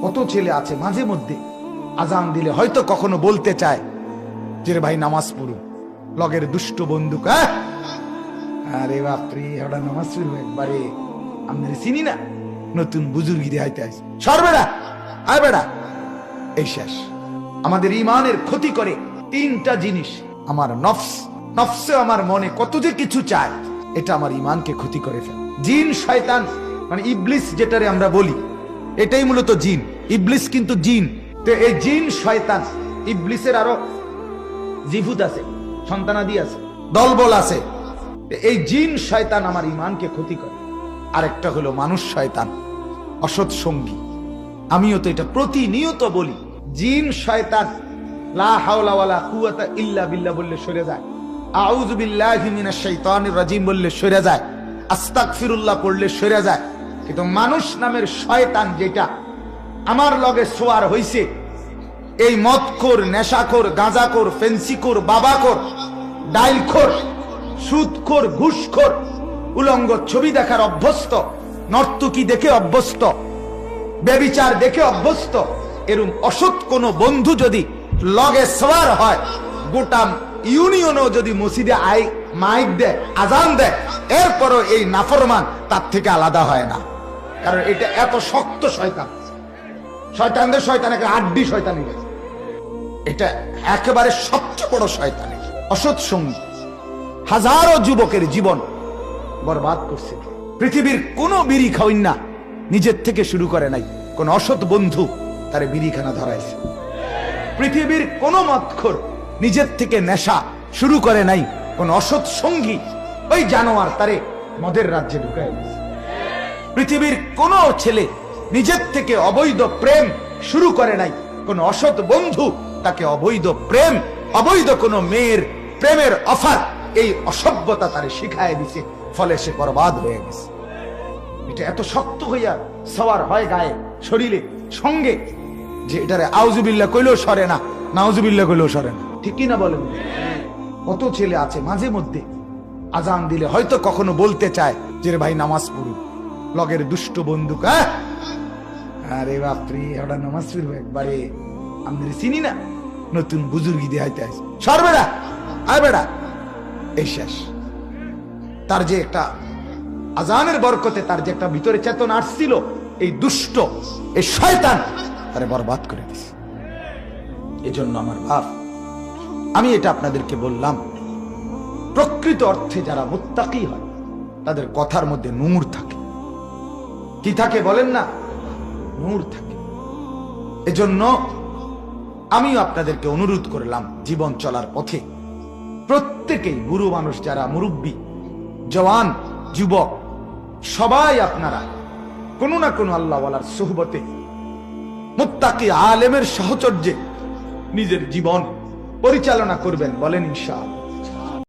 কত ছেলে আছে মাঝে মধ্যে আজান দিলে হয়তো কখনো বলতে চায় যে ভাই নামাজ পড়ুন, লগের দুষ্ট বন্দুক, আরে বাপরে ওটা নামাজ পড়বো একবারে, আমরা চিনি না, নতুন বুজুর্গিরে হাইতে আসে সরবেড়া আয় বেড়া, এই শেষ। আমাদের ইমানের ক্ষতি করে তিনটা জিনিস। আমার নফস, নফসে আমার মনে কত যে কিছু চায়, এটা আমার ইমানকে ক্ষতি করে ফেলে। জিন শয়তান মানে ইবলিস যেটারে আমরা বলি, এটাই মূলত জিন। ইবলিস কিন্তু জিন। তো এই জিন শয়তান, ইবলিসের আরো জিফুত আছে, সন্তানাদি আছে, দলবল আছে। এই জিন শয়তান আমার ইমানকে ক্ষতি করে। আরেকটা হলো মানুষ শয়তান, অসৎ সঙ্গী। আমিও তো এটা প্রতিনিয়ত বলি, জিন শয়তান লা হাওলা ওয়ালা কুওয়াতা ইল্লা বিল্লাহ বললে সরে যায়, আউযু বিল্লাহি মিনাশ শাইতানির রাজিম বললে সরে যায়, আস্তাগফিরুল্লাহ পড়লে সরে যায়। কিন্তু মানুষ নামের শয়তান যেটা আমার লগে সোয়ার হইছে, এই মদখোর, নেশাখোর, গাঁজাখোর, ফেন্সিখোর, বাবাখোর, ডাইলখোর, সুদখোর, ঘুষখোর, উলঙ্গ ছবি দেখার অভ্যস্ত, নর্তকী দেখে অভ্যস্ত, ব্যভিচার দেখে অভ্যস্ত, এরকম অসৎ কোন বন্ধু যদি লগে সওয়ার হয়, গোটা ইউনিয়নও যদি মসজিদে মাইক দেয়, আজান দেয়, এরপরও এই নাফরমান তার থেকে আলাদা হয় না। কারণ এটা এত শক্ত শয়তান, শয়তানদের শয়তান একটা আড্ডি শয়তানি, এটা একেবারে সবচেয়ে বড় শয়তানি। অসৎ সঙ্গী হাজারো যুবকের জীবন বরবাদ করছে। পৃথিবীর কোন বিড়ি খাওয়াইন না নিজের থেকে শুরু করে নাই, কোন অসৎ বন্ধু তারে বিড়িখানা ধরাইছে। পৃথিবীর কোন মদখোর নিজের থেকে নেশা শুরু করে নাই, কোন অসৎ সঙ্গী ওই জানোয়ার তারে মদের রাজ্যে ঢুকায় দিয়েছে। পৃথিবীর কোন ছেলে নিজের থেকে অবৈধ প্রেম শুরু করে নাই, কোন অসৎ বন্ধু তাকে অবৈধ প্রেম, অবৈধ কোন মেয়ের প্রেমের অফার, এই অসভ্যতা তারে শিখায় দিছে, ফলে সে বরবাদ হয়ে গেছে। এটা এত শক্ত হইয়া সওয়ার হয় গায়ে, শরীরে, সঙ্গে, যে এটারে আউযুবিল্লাহ কইলেও সরে না, নাউযুবিল্লাহ কইলেও সরে না। ঠিক কি না বলেন? কত ছেলে আছে মাঝে মধ্যে আজান দিলে হয়তো কখনো বলতে চায় যে ভাই নামাজ পড়ুন, লগের দুষ্ট বন্দুক, আরে বাপরে ওটা নামাজ পড়বো একবারে, আমরা চিনি না, নতুন বুজুর্গিরে হাইতে আসে সরবেড়া আয় বেড়া, এই শেষ। তার যে একটা আজানের বরকতে তার যে একটা ভিতরে চেতনা আসছিল, এই দুষ্ট, এই শয়তান তারে বরবাদ করে দিছে। এজন্য আমার ভাব, আমি এটা আপনাদেরকে বললাম, প্রকৃত অর্থে যারা মুত্তাকি হয় তাদের কথার মধ্যে নূর থাকে। কি থাকে বলেন না? নূর থাকে। এজন্য আমিও আপনাদেরকে অনুরোধ করলাম, জীবন চলার পথে প্রত্যেকেই, বুড়ো মানুষ যারা, মুরব্বী, জওয়ান, যুবক, সবাই আপনারা কোনো না কোনো আল্লাহওয়ালার সোহবতে, মুত্তাকি আলেমের সাহচর্যে নিজের জীবন পরিচালনা করবেন। বলেন ইনশাআল্লাহ।